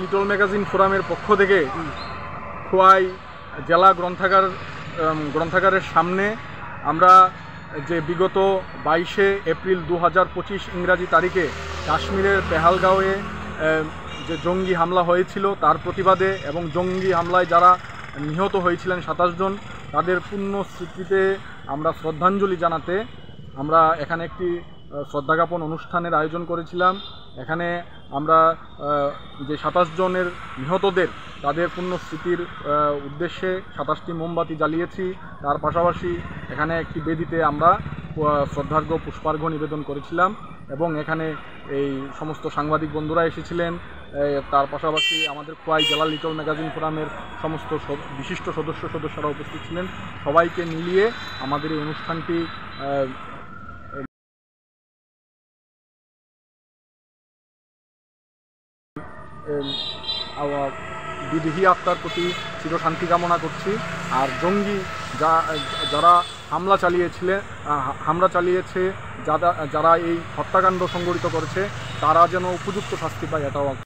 Little magazine ফোরামের পক্ষ থেকে খোয়াই জেলা গ্রন্থাগারের সামনে আমরা যে বিগত 22শে এপ্রিল 2025 ইংরাজি তারিখে কাশ্মীরের পেহালগাঁওয়ে যে জঙ্গি হামলা হয়েছিল তার প্রতিবাদে এবং জঙ্গি হামলায় যারা নিহত হয়েছিলেন 27 জন তাদের পুণ্য স্মৃতিতে আমরা শ্রদ্ধাঞ্জলি জানাতে আমরা এখানে একটি শ্রদ্ধাজ্ঞাপন অনুষ্ঠানের আয়োজন করেছিলাম। এখানে আমরা যে 27 জনের নিহতদের তাদের পুণ্য স্মৃতির উদ্দেশ্যে 27টি মোমবাতি জ্বালিয়েছি। তার পাশাপাশি এখানে একটি বেদিতে আমরা শ্রদ্ধার্ঘ্য পুষ্পার্ঘ্য নিবেদন করেছিলাম এবং এখানে এই সমস্ত সাংবাদিক বন্ধুরা এসেছিলেন। তার পাশাপাশি আমাদের খোয়াই জেলা লিটল ম্যাগাজিন ফোরামের সমস্ত বিশিষ্ট সদস্যরা উপস্থিত ছিলেন। সবাইকে মিলিয়ে আমাদের এই অনুষ্ঠানটি বিদেহী আত্মার প্রতি চিরশান্তি কামনা করছি। আর জঙ্গি যারা হামলা চালিয়েছে যারা এই হত্যাকাণ্ড সংঘটিত করেছে তারা যেন উপযুক্ত শাস্তি পায় এটাও